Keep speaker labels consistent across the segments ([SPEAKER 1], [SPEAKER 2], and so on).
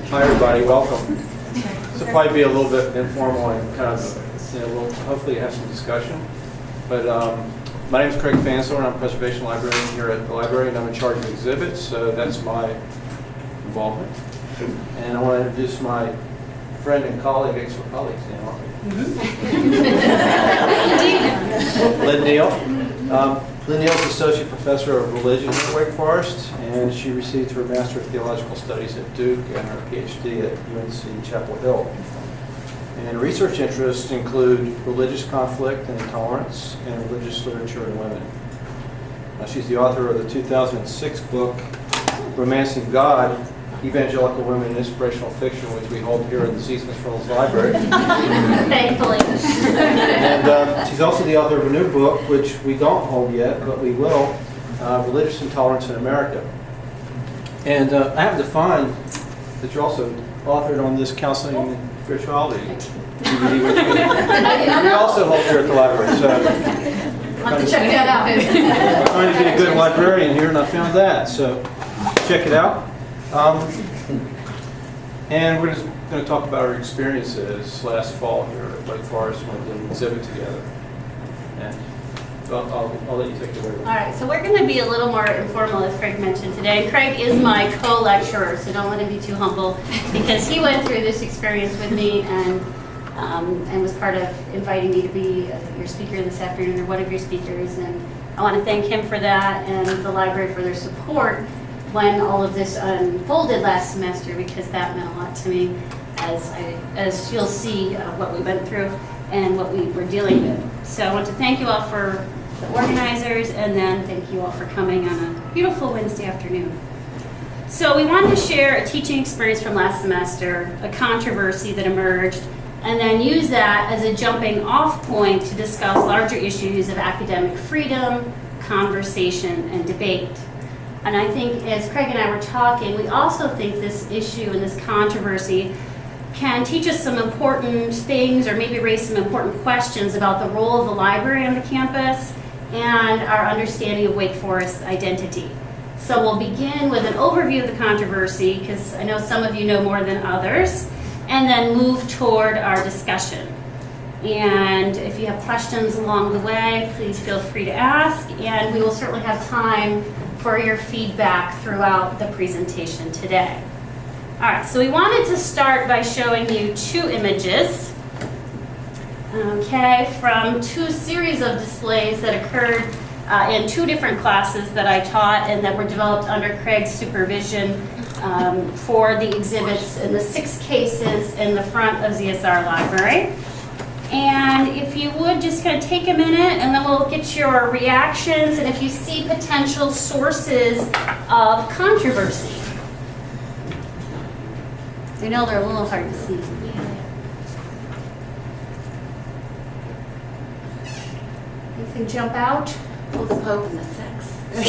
[SPEAKER 1] Hi everybody, welcome. This will probably be a little bit informal and kind of, we'll hopefully have some discussion. But my name is Craig Fansler and I'm Preservation Librarian here at the library, and I'm in charge of exhibits, so that's my involvement. And I want to introduce my friend and colleague, we're colleagues now, aren't we? Lynn Neal. Lynn Neal is Associate Professor of Religion at Wake Forest, and she received her Master of Theological Studies at Duke and her PhD at UNC Chapel Hill. And research interests include religious conflict and intolerance and religious literature and women. She's the author of the 2006 book, Romancing God, Evangelical Women in Inspirational Fiction, which we hold here in the C. Smith Reynolds Library.
[SPEAKER 2] Thankfully.
[SPEAKER 1] And she's also the author of a new book, which we don't hold yet, but we will, Religious Intolerance in America. And I happen to find that you're also authored on this Counseling and Spirituality DVD, which we also hold here at the library. So
[SPEAKER 2] I'll have to check that out.
[SPEAKER 1] I'm trying to be a good librarian here, and I found that. So check it out. And we're just going to talk about our experiences last fall here at Wake Forest when we did an exhibit together. And I'll let you take it away.
[SPEAKER 2] All right, so we're going to be a little more informal, as Craig mentioned today. Craig is my co-lecturer, so don't let him be too humble, because he went through this experience with me and was part of inviting me to be your speaker this afternoon, or one of your speakers. And I want to thank him for that and the library for their support when all of this unfolded last semester, because that meant a lot to me, as you'll see what we went through and what we were dealing with. So I want to thank you all for the organizers, and then thank you all for coming on a beautiful Wednesday afternoon. So we wanted to share a teaching experience from last semester, a controversy that emerged, and then use that as a jumping off point to discuss larger issues of academic freedom, conversation, and debate. And I think, as Craig and I were talking, we also think this issue and this controversy can teach us some important things, or maybe raise some important questions about the role of the library on the campus and our understanding of Wake Forest's identity. So we'll begin with an overview of the controversy, because I know some of you know more than others, and then move toward our discussion. And if you have questions along the way, please feel free to ask, and we will certainly have time for your feedback throughout the presentation today. All right, so we wanted to start by showing you two images, okay, from two series of displays that occurred in two different classes that I taught and that were developed under Craig's supervision for the exhibits in the 6 cases in the front of ZSR Library. And if you would just kind of take a minute, and then we'll get your reactions and if you see potential sources of controversy. I know they're a little hard to see. Anything jump out?
[SPEAKER 3] Well, the Pope and the sex.
[SPEAKER 2] Yeah,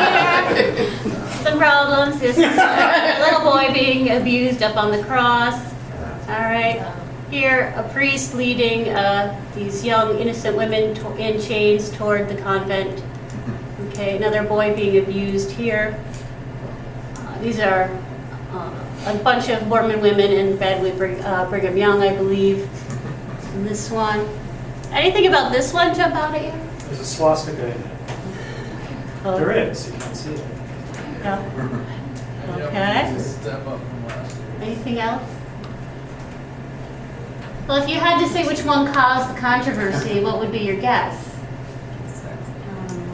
[SPEAKER 2] we have here some problems. This is a little boy being abused up on the cross. All right. Here, a priest leading these young innocent women in chains toward the convent. Okay, another boy being abused here. These are a bunch of Mormon women in bed with Brigham Young, I believe. And this one. Anything about this one jump out at you?
[SPEAKER 4] There's a swastika in it.
[SPEAKER 2] Oh.
[SPEAKER 4] There is, you can see it.
[SPEAKER 2] Yeah. Okay. Anything else? Well, if you had to say which one caused the controversy, what would be your guess?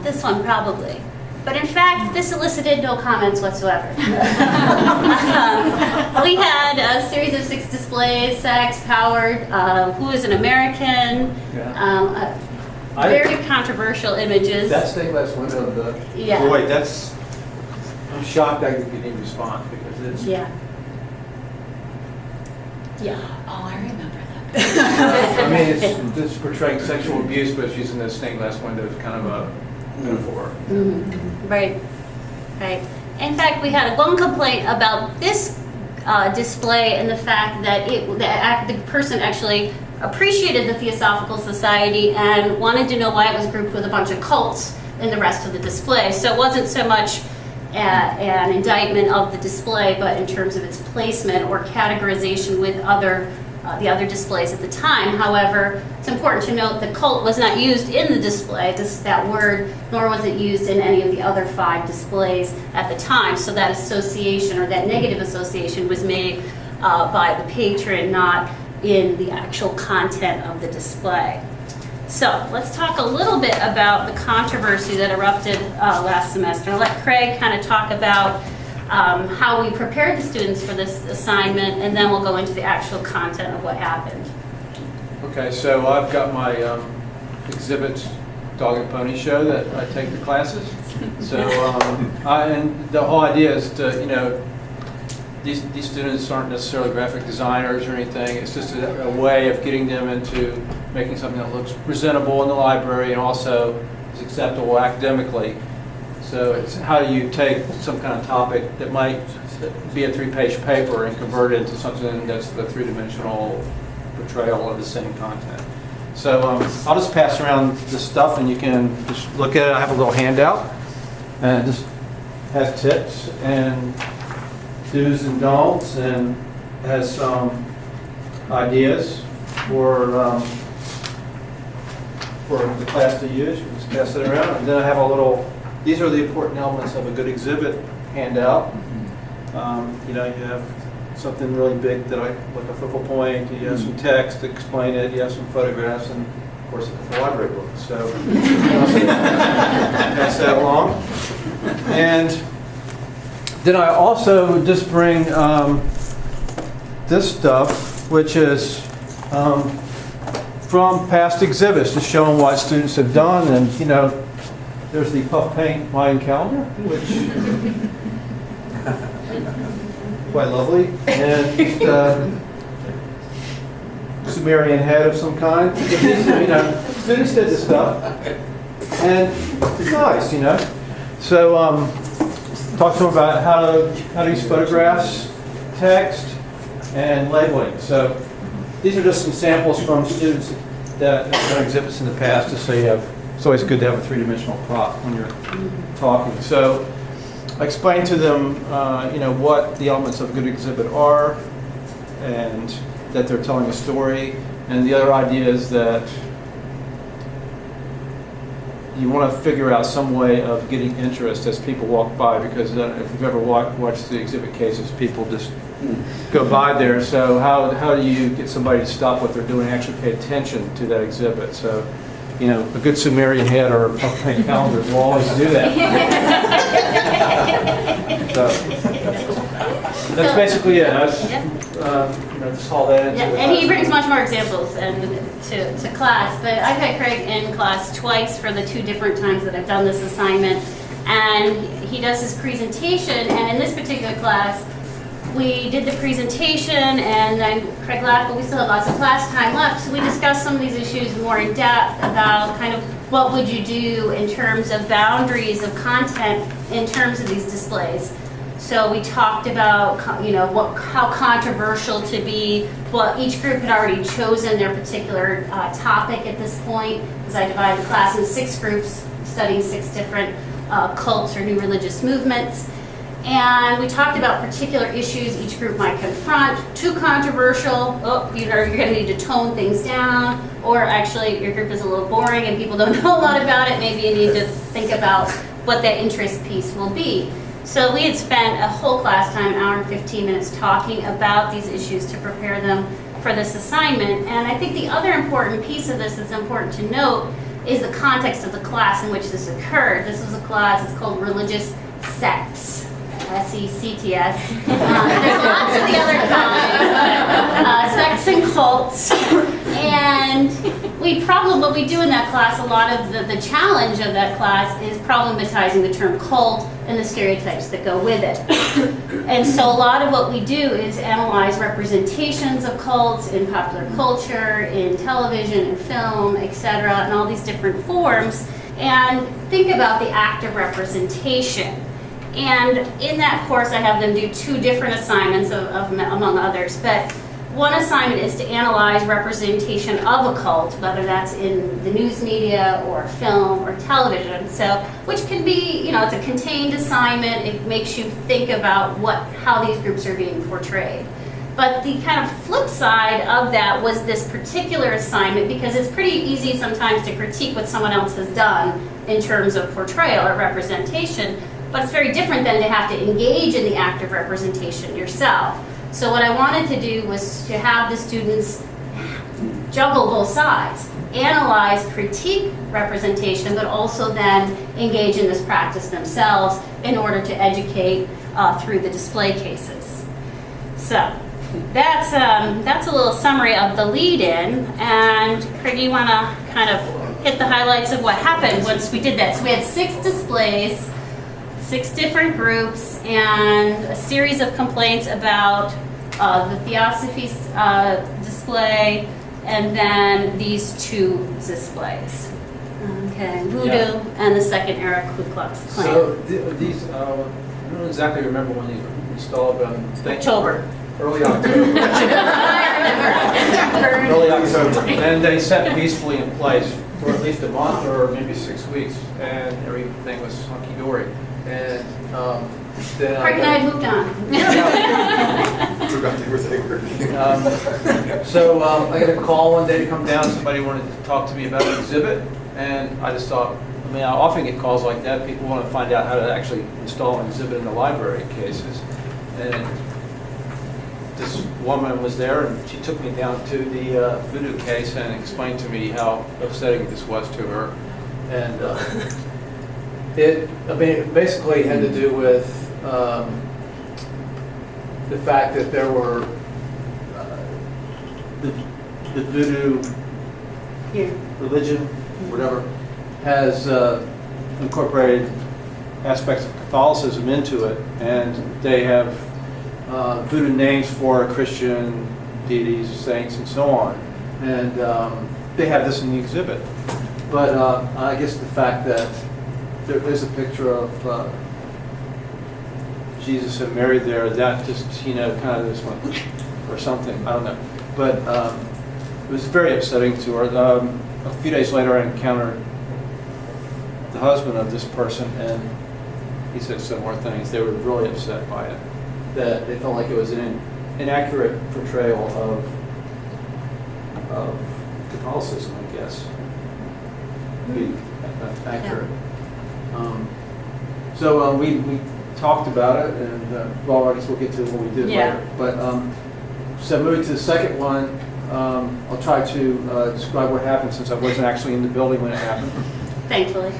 [SPEAKER 2] This one, probably. But in fact, this elicited no comments whatsoever. We had a series of 6 displays, sex, power, who is an American, very controversial images.
[SPEAKER 1] That stained glass window,
[SPEAKER 2] Yeah.
[SPEAKER 1] boy, I'm shocked I could get any response, because it's...
[SPEAKER 2] Yeah. Yeah.
[SPEAKER 3] Oh, I remember that.
[SPEAKER 1] I mean, it's portraying sexual abuse, but it's using the stained glass window as kind of a metaphor.
[SPEAKER 2] Mm-hmm. Right. Right. In fact, we had one complaint about this display and the fact that the person actually appreciated the Theosophical Society and wanted to know why it was grouped with a bunch of cults in the rest of the display. So it wasn't so much an indictment of the display, but in terms of its placement or categorization with the other displays at the time. However, it's important to note that cult was not used in the display, that word, nor was it used in any of the other 5 displays at the time. So that association, or that negative association, was made by the patron, not in the actual content of the display. So let's talk a little bit about the controversy that erupted last semester. I'll let Craig kind of talk about how we prepared the students for this assignment, and then we'll go into the actual content of what happened.
[SPEAKER 1] Okay, so I've got my exhibits, dog and pony show that I take the classes. So, and the whole idea is to, these students aren't necessarily graphic designers or anything. It's just a way of getting them into making something that looks presentable in the library and also is acceptable academically. So it's how do you take some kind of topic that might be a 3-page paper and convert it into something that's the 3-dimensional portrayal of the same content. So I'll just pass around this stuff and you can just look at it. I have a little handout and it just has tips and do's and don'ts, and has some ideas for the class to use. You just pass it around, and then I have a little. These are the important elements of a good exhibit handout. You have something really big like a focal point. You have some text to explain it. You have some photographs, and of course a library book. So pass that along, and then I also just bring this stuff, which is from past exhibits, just showing what students have done. And there's the puff paint Mayan calendar, which quite lovely, and just Sumerian head of some kind. Students did this stuff, and it's nice, So talk to them about how to use photographs, text, and labeling. So these are just some samples from students that have done exhibits in the past, just so you have. It's always good to have a 3-dimensional prop when you're talking. So I explained to them, what the elements of a good exhibit are, and that they're telling a story. And the other idea is that you want to figure out some way of getting interest as people walk by, because if you've ever watched the exhibit cases, people just go by there. So how do you get somebody to stop what they're doing and actually pay attention to that exhibit? So, a good Sumerian head or a puff paint calendar will always do that. So that's basically it. Just haul that into
[SPEAKER 2] Yeah, and he brings much more examples to class, but I've had Craig in class twice for the 2 different times that I've done this assignment, and he does his presentation, and in this particular class, we did the presentation, and then Craig laughed, but we still have lots of class time left, so we discussed some of these issues more in depth about kind of what would you do in terms of boundaries of content in terms of these displays. So we talked about, how controversial to be. Well, each group had already chosen their particular topic at this point, because I divided the class into 6 groups, studying 6 different cults or new religious movements. And we talked about particular issues each group might confront. Too controversial, you're going to need to tone things down. Or actually, your group is a little boring and people don't know a lot about it. Maybe you need to think about what that interest piece will be. So we had spent a whole class time, 1 hour and 15 minutes, talking about these issues to prepare them for this assignment. And I think the other important piece of this that's important to note is the context of the class in which this occurred. This was a class, it's called Religious Sects. S-E-C-T-S. There's lots of the other kinds, sects and cults. And what we do in that class, a lot of the challenge of that class is problematizing the term cult and the stereotypes that go with it. And so a lot of what we do is analyze representations of cults in popular culture, in television and film, etc., and all these different forms, and think about the act of representation. And in that course, I have them do 2 different assignments, among others. But one assignment is to analyze representation of a cult, whether that's in the news media or film or television. So, which can be, it's a contained assignment. It makes you think about how these groups are being portrayed. But the kind of flip side of that was this particular assignment, because it's pretty easy sometimes to critique what someone else has done in terms of portrayal or representation, but it's very different than to have to engage in the act of representation yourself. So what I wanted to do was to have the students juggle both sides, analyze, critique representation, but also then engage in this practice themselves in order to educate through the display cases. So that's a little summary of the lead-in. And Craig, you want to kind of hit the highlights of what happened once we did that? So we had 6 displays, 6 different groups, and a series of complaints about the Theosophy display, and then these 2 displays. Okay, Voodoo and the Second Era Ku Klux Klan.
[SPEAKER 1] So these, I don't exactly remember when you installed them.
[SPEAKER 2] October.
[SPEAKER 1] Early October. Early October. And they sat peacefully in place for at least a month or maybe 6 weeks, and everything was hunky-dory. And then
[SPEAKER 2] Craig and I had moved on.
[SPEAKER 5] Forgot they were there.
[SPEAKER 1] So I got a call one day to come down. Somebody wanted to talk to me about an exhibit, and I just thought, I often get calls like that. People want to find out how to actually install an exhibit in the library cases. And this woman was there, and she took me down to the Voodoo case and explained to me how upsetting this was to her. And it basically had to do with the fact that there were the Voodoo
[SPEAKER 2] Here.
[SPEAKER 1] religion, whatever, has incorporated aspects of Catholicism into it, and they have Voodoo names for Christian deities, saints, and so on. And they have this in the exhibit. But I guess the fact that there's a picture of Jesus and Mary there, that just, kind of this one, or something, I don't know. But it was very upsetting to her. A few days later, I encountered the husband of this person, and he said similar things. They were really upset by it, that they felt like it was an inaccurate portrayal of Catholicism, I guess. Be accurate. So we talked about it, and well, I guess we'll get to what we did later. But so moving to the second one, I'll try to describe what happened, since I wasn't actually in the building when it happened.
[SPEAKER 2] Thankfully.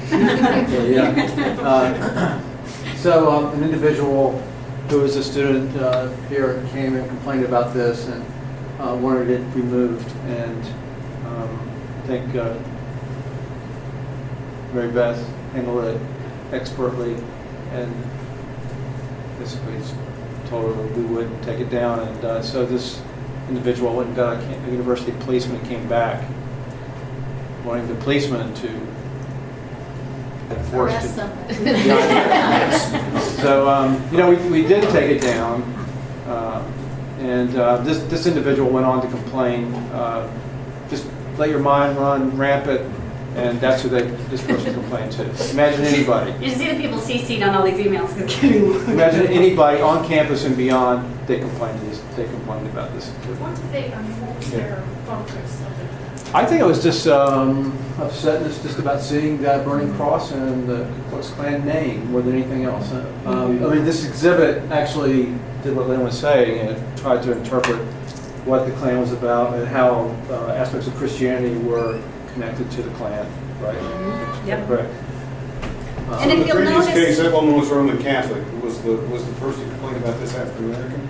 [SPEAKER 1] So an individual who was a student here came and complained about this and wanted it removed, and I think Mary Beth handled it expertly, and basically just told her we would take it down. And so this individual went and got a university policeman and came back, wanting the policeman to enforce
[SPEAKER 3] Arrest
[SPEAKER 1] it.
[SPEAKER 3] them.
[SPEAKER 1] So we did take it down, and this individual went on to complain. Just let your mind run rampant. And that's who this person complained to. Imagine anybody.
[SPEAKER 2] You see the people CC'd on all these emails.
[SPEAKER 1] Imagine anybody on campus and beyond. They complained about this.
[SPEAKER 6] What did they, what was their focus of it?
[SPEAKER 1] I think it was just upsetness just about seeing that burning cross and the Ku Klux Klan name more than anything else. This exhibit actually did what Lynn was saying, and it tried to interpret what the Klan was about and how aspects of Christianity were connected to the Klan, right?
[SPEAKER 2] Yep.
[SPEAKER 1] Correct.
[SPEAKER 2] And if
[SPEAKER 5] In the
[SPEAKER 2] you'll
[SPEAKER 5] previous
[SPEAKER 2] notice-
[SPEAKER 5] case, that woman was Roman Catholic. Was the person who complained about this African American?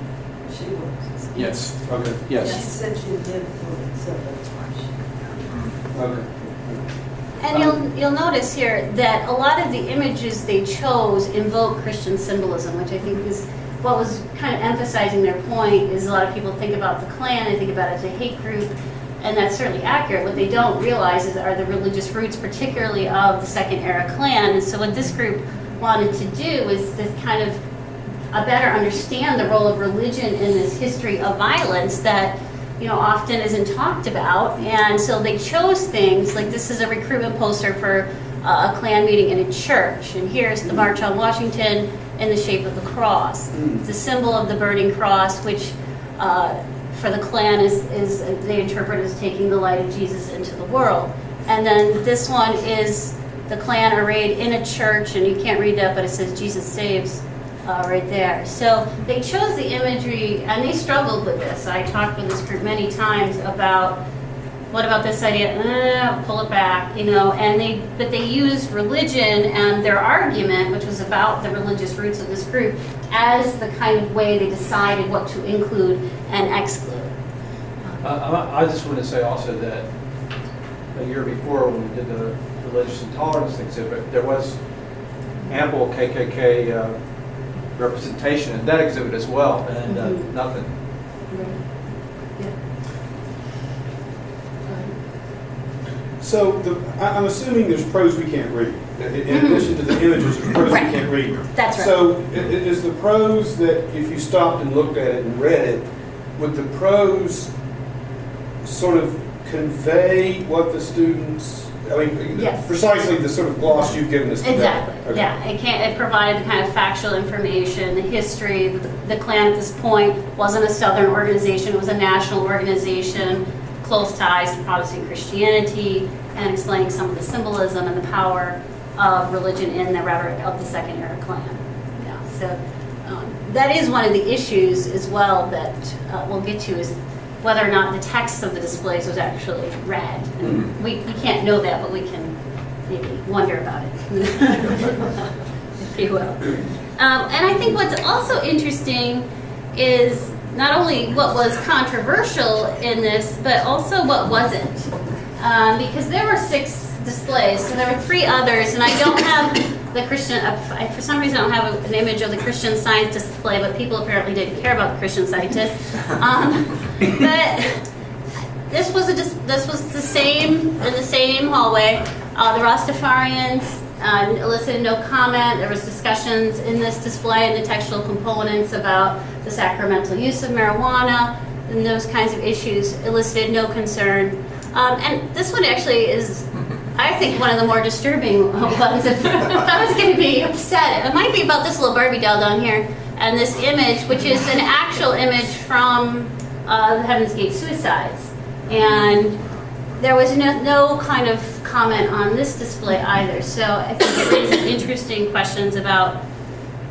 [SPEAKER 7] She was.
[SPEAKER 1] Yes.
[SPEAKER 5] Okay.
[SPEAKER 7] She
[SPEAKER 1] Yes.
[SPEAKER 7] said she did for it several times.
[SPEAKER 5] Okay.
[SPEAKER 2] And you'll notice here that a lot of the images they chose invoke Christian symbolism, which I think is what was kind of emphasizing their point. Is a lot of people think about the Klan and think about it as a hate group, and that's certainly accurate. What they don't realize are the religious roots, particularly of the Second Era Klan. And so what this group wanted to do is to kind of better understand the role of religion in this history of violence that often isn't talked about. And so they chose things, like this is a recruitment poster for a Klan meeting in a church. And here's the March on Washington in the shape of the cross. It's a symbol of the burning cross, which for the Klan is they interpret as taking the light of Jesus into the world. And then this one is the Klan arrayed in a church, and you can't read that, but it says Jesus saves right there. So they chose the imagery, and they struggled with this. I talked with this group many times about, what about this idea? Pull it back, but they used religion and their argument, which was about the religious roots of this group, as the kind of way they decided what to include and exclude.
[SPEAKER 1] I just want to say also that a year before, when we did the religious intolerance exhibit, there was ample KKK representation in that exhibit as well, and nothing.
[SPEAKER 5] So I'm assuming there's prose we can't read. In addition to the images, there's prose
[SPEAKER 2] Right.
[SPEAKER 5] we can't read.
[SPEAKER 2] That's right.
[SPEAKER 5] So is the prose that if you stopped and looked at it and read it, would the prose sort of convey what the students,
[SPEAKER 2] Yes.
[SPEAKER 5] precisely the sort of gloss you've given us today?
[SPEAKER 2] Exactly.
[SPEAKER 5] Okay.
[SPEAKER 2] Yeah, it provided the kind of factual information, the history. The Klan at this point wasn't a Southern organization; it was a national organization, close ties to Protestant Christianity, and explaining some of the symbolism and the power of religion in the rhetoric of the Second Era Klan. Yeah, so that is one of the issues as well that we'll get to, is whether or not the text of the displays was actually read. And we can't know that, but we can maybe wonder about it, if you will. And I think what's also interesting is not only what was controversial in this, but also what wasn't. Because there were 6 displays, so there were 3 others, and I don't have the Christian, for some reason I don't have an image of the Christian Science display, but people apparently didn't care about the Christian Scientists. But this was the same, in the same hallway. The Rastafarians elicited no comment. There was discussions in this display and the textual components about the sacramental use of marijuana, and those kinds of issues elicited no concern. And this one actually is, I think, one of the more disturbing ones. If I was going to be upset, it might be about this little Barbie doll down here, and this image, which is an actual image from the Heaven's Gate suicides. And there was no kind of comment on this display either. So I think it raises interesting questions about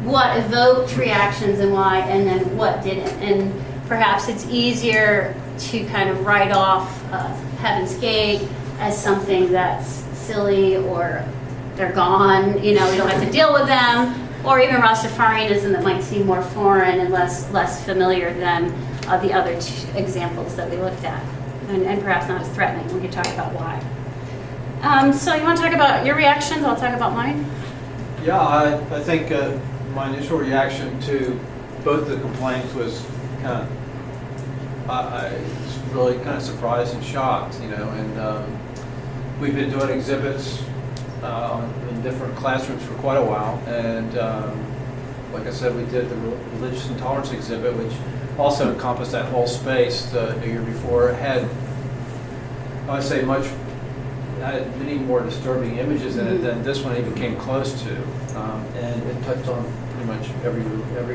[SPEAKER 2] what evoked reactions and why, and then what didn't. And perhaps it's easier to kind of write off Heaven's Gate as something that's silly, or they're gone, we don't have to deal with them, or even Rastafarianism that might seem more foreign and less familiar than the other 2 examples that we looked at, and perhaps not as threatening. We could talk about why. So you want to talk about your reactions? I'll talk about mine.
[SPEAKER 1] Yeah, I think my initial reaction to both the complaints was kind of, I was really kind of surprised and shocked, and we've been doing exhibits in different classrooms for quite a while, and like I said, we did the religious intolerance exhibit, which also encompassed that whole space the year before. It had, I'd say, had many more disturbing images in it than this one even came close to, and it touched on pretty much every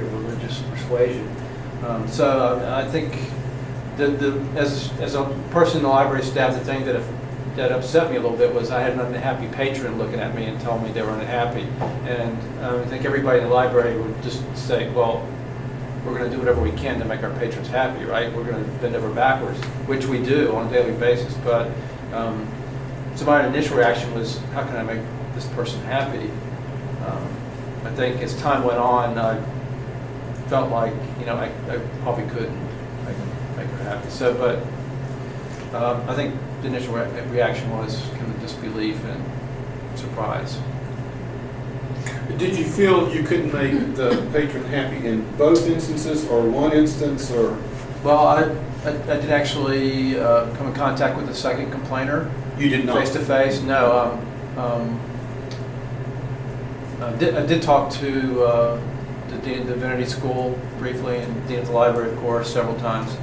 [SPEAKER 1] religious persuasion. So I think as a person in the library staff, the thing that upset me a little bit was I had an unhappy patron looking at me and telling me they were unhappy, and I think everybody in the library would just say, well, we're going to do whatever we can to make our patrons happy, right? We're going to bend over backwards, which we do on a daily basis, but so my initial reaction was, how can I make this person happy? I think as time went on, I felt like, I probably couldn't make her happy. So, but I think the initial reaction was kind of disbelief and surprise.
[SPEAKER 5] Did you feel you couldn't make the patron happy in both instances, or one instance, or?
[SPEAKER 1] Well, I did actually come in contact with the second complainer.
[SPEAKER 5] You did not?
[SPEAKER 1] Face to face? No. I did talk to the Dean of Divinity School briefly, and Dean of the Library, of course, several times.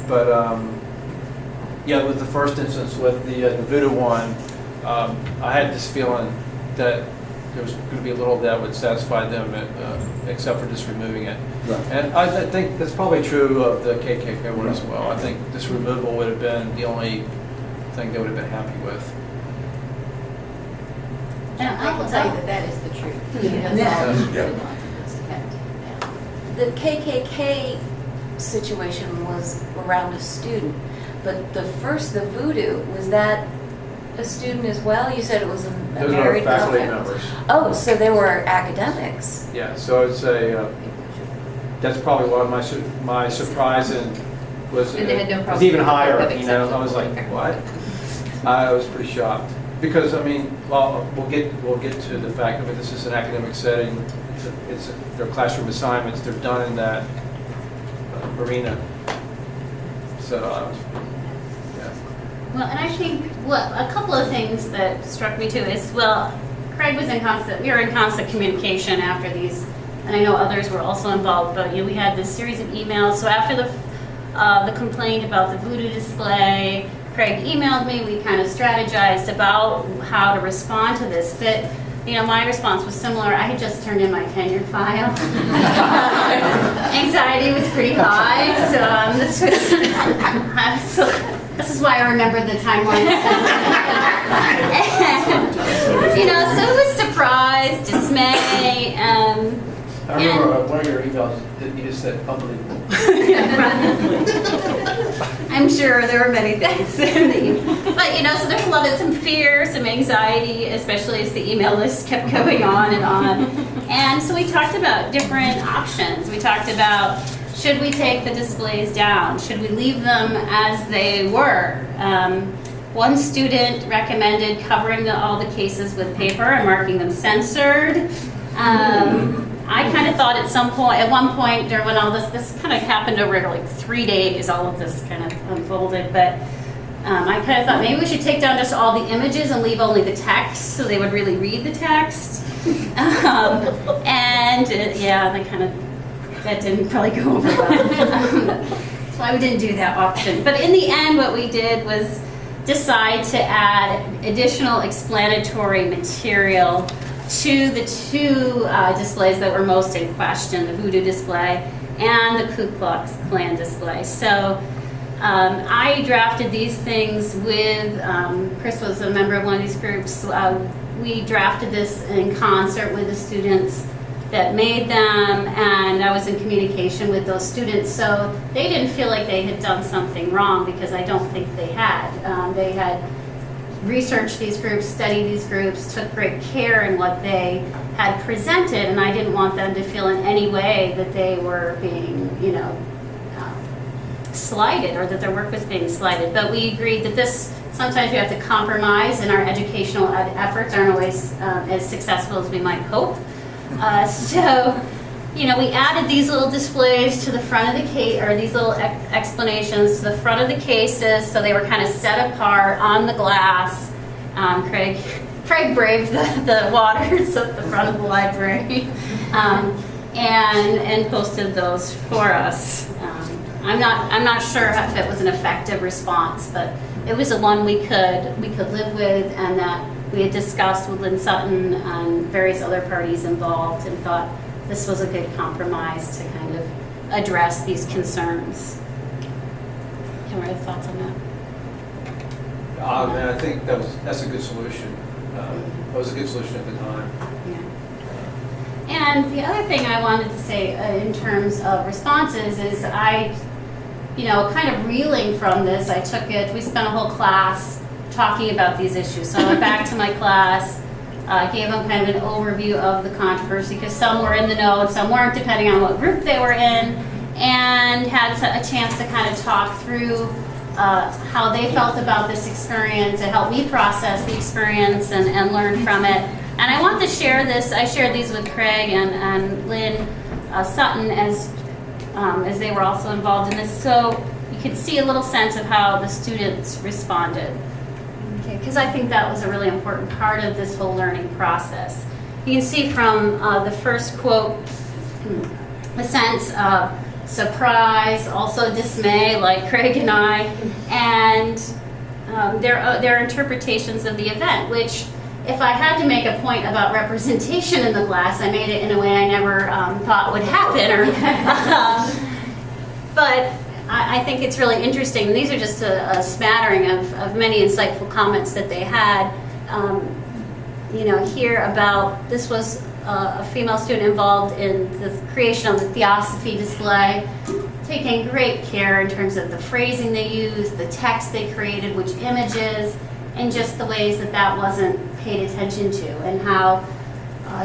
[SPEAKER 1] But yeah, with the first instance with the voodoo one, I had this feeling that there was going to be a little that would satisfy them, except for just removing it.
[SPEAKER 5] Right.
[SPEAKER 1] And I think that's probably true of the KKK one as well. I think this removal would have been the only thing they would have been happy with.
[SPEAKER 2] And
[SPEAKER 7] I will tell you that that is the truth.
[SPEAKER 2] Yeah.
[SPEAKER 7] That's all.
[SPEAKER 5] Yeah.
[SPEAKER 7] The KKK situation was around a student, but the voodoo, was that a student as well? You said it was a
[SPEAKER 1] Those are
[SPEAKER 7] married
[SPEAKER 1] faculty
[SPEAKER 7] couple?
[SPEAKER 1] members.
[SPEAKER 7] Oh, so they were academics.
[SPEAKER 1] Yeah, so I'd say that's probably one of my surprise and was
[SPEAKER 8] And they had no
[SPEAKER 1] was
[SPEAKER 8] problem
[SPEAKER 1] even higher.
[SPEAKER 8] with
[SPEAKER 1] You know, I was like,
[SPEAKER 8] acceptance.
[SPEAKER 1] what? I was pretty shocked because I mean, well, we'll get to the fact that this is an academic setting. It's their classroom assignments. They're done in that arena. So yeah.
[SPEAKER 2] Well, and I think a couple of things that struck me too is, well, Craig was we were in constant communication after these, and I know others were also involved, but we had this series of emails. So after the complaint about the voodoo display, Craig emailed me, we kind of strategized about how to respond to this, but my response was similar. I had just turned in my tenure file. Anxiety was pretty high, so this is why I remember the timeline. So it was surprise, dismay,
[SPEAKER 3] I remember one of your emails that you just said unbelievable.
[SPEAKER 2] I'm sure there were many things. But, so there's a lot of some fear, some anxiety, especially as the email list kept going on and on. And so we talked about different options. We talked about, should we take the displays down? Should we leave them as they were? One student recommended covering all the cases with paper and marking them censored. I kind of thought at one point during when all this kind of happened over like 3 days, all of this kind of unfolded, but I kind of thought maybe we should take down just all the images and leave only the text so they would really read the text. That didn't probably go over well. That's why we didn't do that option. But in the end, what we did was decide to add additional explanatory material to the two displays that were most in question, the voodoo display and the Ku Klux Klan display. So I drafted these things with, Chris was a member of one of these groups. We drafted this in concert with the students that made them, and I was in communication with those students, so they didn't feel like they had done something wrong, because I don't think they had. They had researched these groups, studied these groups, took great care in what they had presented, and I didn't want them to feel in any way that they were being, slighted, or that their work was being slighted. But we agreed that sometimes we have to compromise, and our educational efforts aren't always as successful as we might hope. We added these little displays to the front of the case, or these little explanations to the front of the cases, so they were kind of set apart on the glass. Craig braved the waters at the front of the library, and posted those for us. I'm not sure if it was an effective response, but it was the one we could live with, and that we had discussed with Lynn Sutton and various other parties involved, and thought this was a good compromise to kind of address these concerns. What are your thoughts on that?
[SPEAKER 1] I think that's a good solution. That was a good solution at the time.
[SPEAKER 2] Yeah. And the other thing I wanted to say in terms of responses is kind of reeling from this, we spent a whole class talking about these issues. So I went back to my class, gave them kind of an overview of the controversy, because some were in the know and some weren't, depending on what group they were in, and had a chance to kind of talk through how they felt about this experience. It helped me process the experience and learn from it. And I want to share this. I shared these with Craig and Lynn Sutton as they were also involved in this. So you could see a little sense of how the students responded. Okay, because I think that was a really important part of this whole learning process. You can see from the first quote, the sense of surprise, also dismay, like Craig and I, and their interpretations of the event, which, if I had to make a point about representation in the class, I made it in a way I never thought would happen. But I think it's really interesting. These are just a smattering of many insightful comments that they had. Here about, this was a female student involved in the creation of the Theosophy display, taking great care in terms of the phrasing they used, the text they created, which images, and just the ways that wasn't paid attention to, and how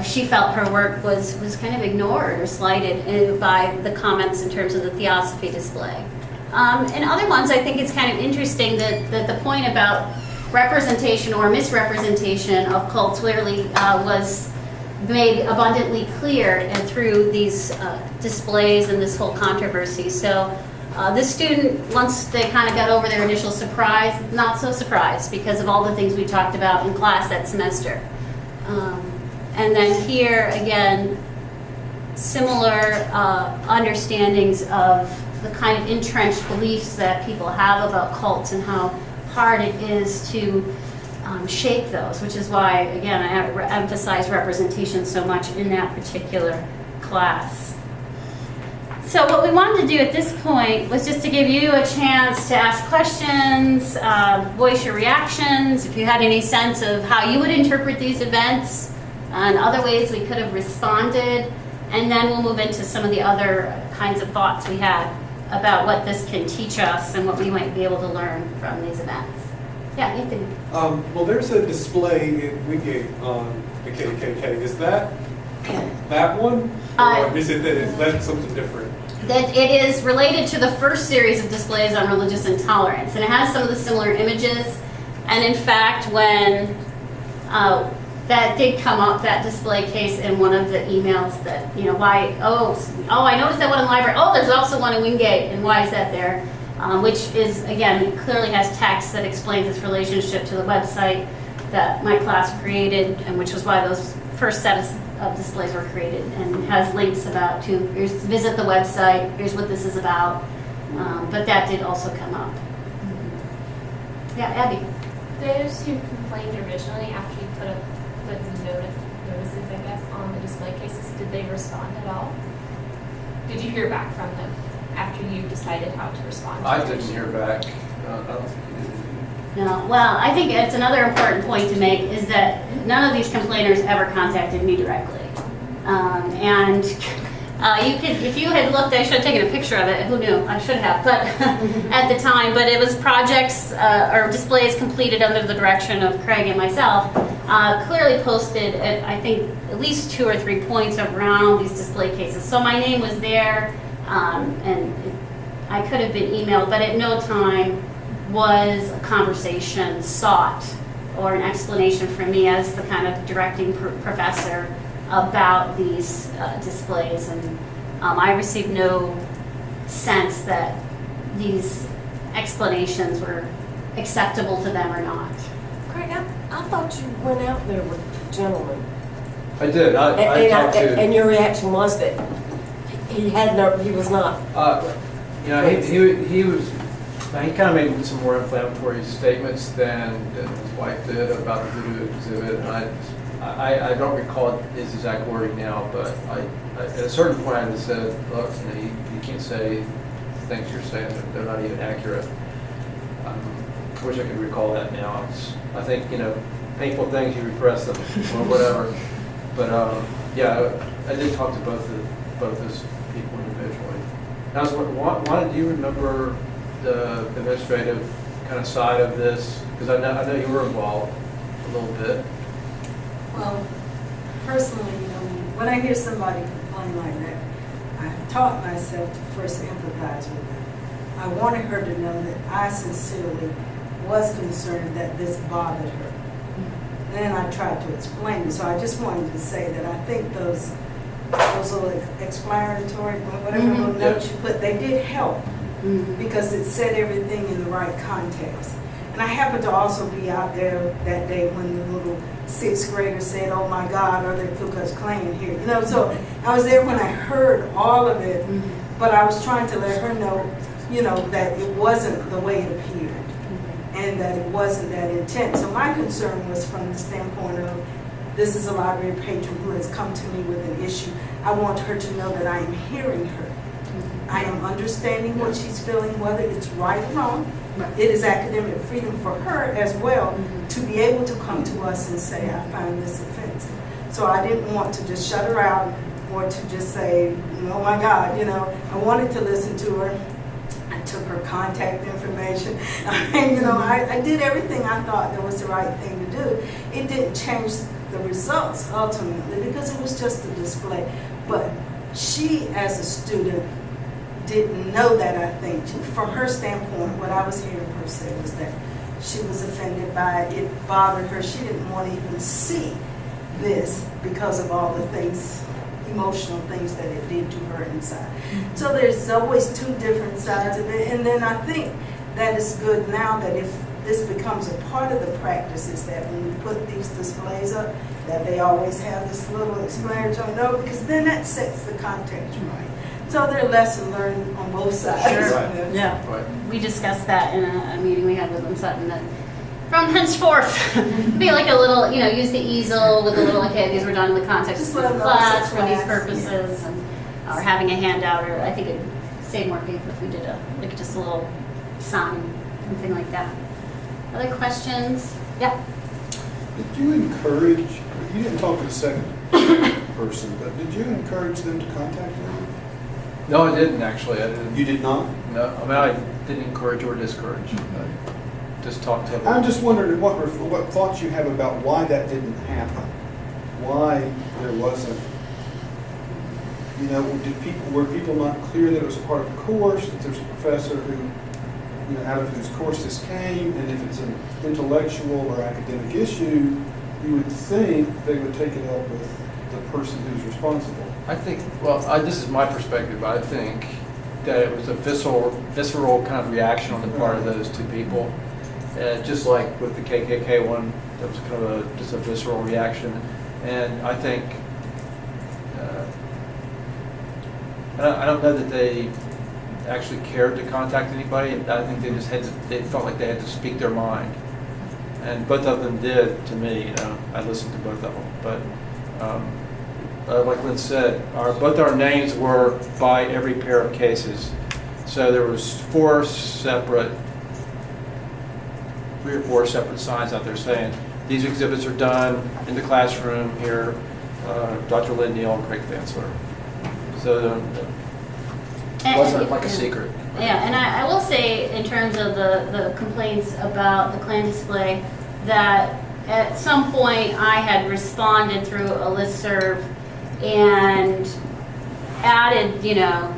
[SPEAKER 2] she felt her work was kind of ignored or slighted by the comments in terms of the Theosophy display. And other ones, I think it's kind of interesting that the point about representation or misrepresentation of cults clearly was made abundantly clear and through these displays and this whole controversy. So this student, once they kind of got over their initial surprise, not so surprised because of all the things we talked about in class that semester. And then here, again, similar understandings of the kind of entrenched beliefs that people have about cults and how hard it is to shake those, which is why, again, I emphasize representation so much in that particular class. So what we wanted to do at this point was just to give you a chance to ask questions, voice your reactions, if you had any sense of how you would interpret these events, and other ways we could have responded, and then we'll move into some of the other kinds of thoughts we had about what this can teach us and what we might be able to learn from these events. Yeah, Anthony.
[SPEAKER 5] Well, there's a display in Wingate on the KKK. Is that one? Or is that something different?
[SPEAKER 2] That it is related to the first series of displays on religious intolerance, and it has some of the similar images. And in fact, when that did come up, that display case, in one of the emails that, why, I noticed that one in the library. Oh, there's also one in Wingate, and why is that there? Which is, again, clearly has text that explains its relationship to the website that my class created, and which was why those first set of displays were created, and has links about here's visit the website, here's what this is about. But that did also come up. Yeah, Abby.
[SPEAKER 8] Those who complained originally after you put up the notices, I guess, on the display cases, did they respond at all? Did you hear back from them after you decided how to respond?
[SPEAKER 3] I didn't hear back. I don't think you did.
[SPEAKER 2] No, well, I think it's another important point to make is that none of these complainers ever contacted me directly. And you could, if you had looked, I should have taken a picture of it. Who knew? I should have, but at the time. But it was projects or displays completed under the direction of Craig and myself. Clearly posted at, I think, at least 2 or 3 points around these display cases. So my name was there, and I could have been emailed, but at no time was a conversation sought or an explanation from me as the kind of directing professor about these displays. And I received no sense that these explanations were acceptable to them or not.
[SPEAKER 9] Craig, I thought you went out there with the gentleman.
[SPEAKER 3] I did. I talked to.
[SPEAKER 9] And your reaction was that he was not.
[SPEAKER 3] He kind of made some more inflammatory statements than his wife did about the voodoo exhibit. And I don't recall his exact wording now, but at a certain point I just said, look, you can't say things you're saying, they're not even accurate. I wish I could recall that now. I think, painful things, you repress them or whatever. But I did talk to both those people individually. Now, do you remember the administrative kind of side of this? Because I know you were involved a little bit.
[SPEAKER 10] Well, personally, when I hear somebody complain like that, I've taught myself to first empathize with them. I wanted her to know that I sincerely was concerned that this bothered her. Then I tried to explain it. So I just wanted to say that I think those little explanatory, whatever little notes you put, they did help because it said everything in the right context. And I happened to also be out there that day when the little 6th grader said, "Oh my God, are they Ku Klux Klan here?" So I was there when I heard all of it, but I was trying to let her know, you know, that it wasn't the way it appeared and that it wasn't that intent. So my concern was from the standpoint of, this is a library patron who has come to me with an issue. I want her to know that I am hearing her. I am understanding what she's feeling, whether it's right or wrong. It is academic freedom for her as well to be able to come to us and say, I find this offensive. So I didn't want to just shut her out or to just say, oh my God, you know, I wanted to listen to her. I took her contact information. You know, I did everything I thought that was the right thing to do. It didn't change the results ultimately because it was just a display. But she, as a student, didn't know that, I think. From her standpoint, what I was hearing her say was that she was offended by it. It bothered her. She didn't want to even see this because of all the things, emotional things that it did to her inside. So there's always two different sides of it. And then I think that it's good now that if this becomes a part of the practice, is that when we put these displays up, that they always have this little explanatory note, because then that sets the context right. So they're lesson learned on both sides.
[SPEAKER 2] Sure.
[SPEAKER 3] Right.
[SPEAKER 2] Yeah.
[SPEAKER 3] Right.
[SPEAKER 2] We discussed that in a meeting we had with Lynn Sutton, that from henceforth, be like a little, you know, use the easel with a little, okay, these were done in the context
[SPEAKER 10] Just
[SPEAKER 2] of
[SPEAKER 10] let
[SPEAKER 2] the
[SPEAKER 10] them know it's a
[SPEAKER 2] class for these
[SPEAKER 10] class,
[SPEAKER 2] purposes, and, or having a handout, or I think it'd save more paper if we did like just a little sign, something like that. Other questions? Yeah.
[SPEAKER 5] Did you encourage, you didn't talk to the second person, but did you encourage them to contact you?
[SPEAKER 3] No, I didn't actually. I didn't.
[SPEAKER 5] You did not?
[SPEAKER 3] No, I mean, I didn't encourage or discourage. I just talked to them.
[SPEAKER 5] I'm just wondering what thoughts you have about why that didn't happen. Why there wasn't, you know, were people not clear that it was a part of the course, that there's a professor who, you know, out of whose course this came, and if it's an intellectual or academic issue, you would think they would take it up with the person who's responsible.
[SPEAKER 3] I think, well, this is my perspective. I think that it was a visceral kind of reaction on the part of those two people. Just like with the KKK one, that was kind of just a visceral reaction. And I think, I don't know that they actually cared to contact anybody. I think they felt like they had to speak their mind. And both of them did to me, you know. I listened to both of them. But like Lynn said, both our names were by every pair of cases. So there was 3 or 4 separate signs out there saying, these exhibits are done in the classroom here, Dr. Lynn Neal and Craig Vansler. So it wasn't like a secret.
[SPEAKER 2] Yeah, and I will say, in terms of the complaints about the Klan display, that at some point I had responded through a listserv and added, you know,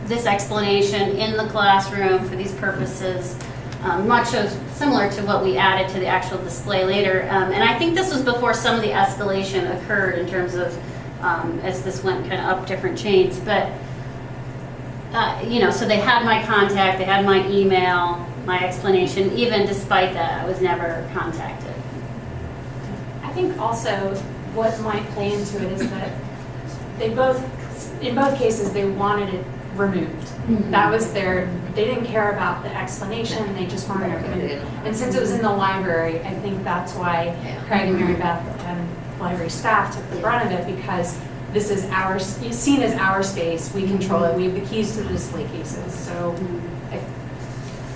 [SPEAKER 2] this explanation in the classroom for these purposes, much similar to what we added to the actual display later. And I think this was before some of the escalation occurred in terms of, as this went kind of up different chains. But, you know, so they had my contact, they had my email, my explanation. Even despite that, I was never contacted.
[SPEAKER 8] I think also what might play into it is that in both cases, they wanted it removed.
[SPEAKER 2] Mhm.
[SPEAKER 8] That was they didn't care about the explanation, they just wanted it removed. And since it was in the library, I think that's why Craig and Mary Beth and library staff took the brunt of it, because this is seen as our space, we control it, we have the keys to the display cases. So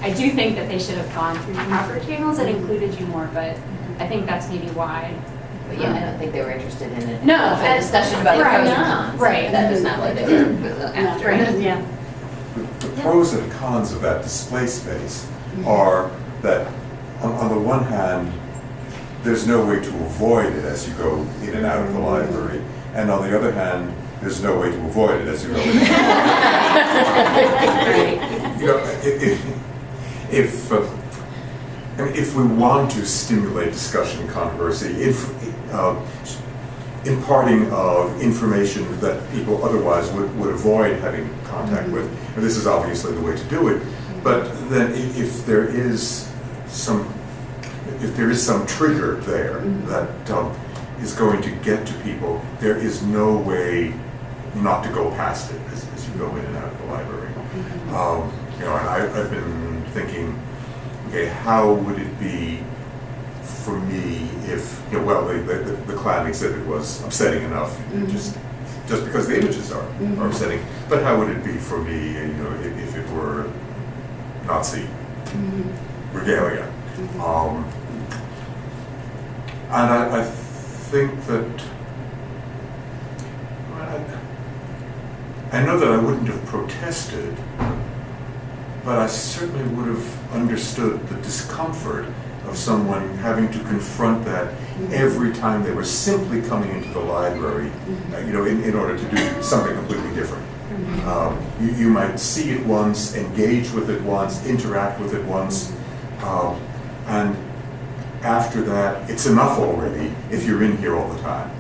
[SPEAKER 8] I do think that they should have gone through proper channels that included you more, but I think that's maybe why.
[SPEAKER 11] But yeah, I don't think they were interested in it.
[SPEAKER 8] No,
[SPEAKER 11] a discussion about the pros and cons.
[SPEAKER 8] Right.
[SPEAKER 11] That was not what they were after.
[SPEAKER 2] Right, yeah.
[SPEAKER 12] The pros and cons of that display space are that, on the one hand, there's no way to avoid it as you go in and out of the library, and on the other hand, there's no way to avoid it as you go in and out. You know, if we want to stimulate discussion and controversy, imparting of information that people otherwise would avoid having contact with, and this is obviously the way to do it, but then if there is some trigger there that is going to get to people, there is no way not to go past it as you go in and out of the library. You know, and I've been thinking, okay, how would it be for me if, you know, well, the Klan exhibit was upsetting enough, just because the images are upsetting, but how would it be for me, you know, if it were Nazi regalia? And I think that, I know that I wouldn't have protested, but I certainly would have understood the discomfort of someone having to confront that every time they were simply coming into the library, you know, in order to do something completely different. You might see it once, engage with it once, interact with it once, and after that, it's enough already if you're in here all the time.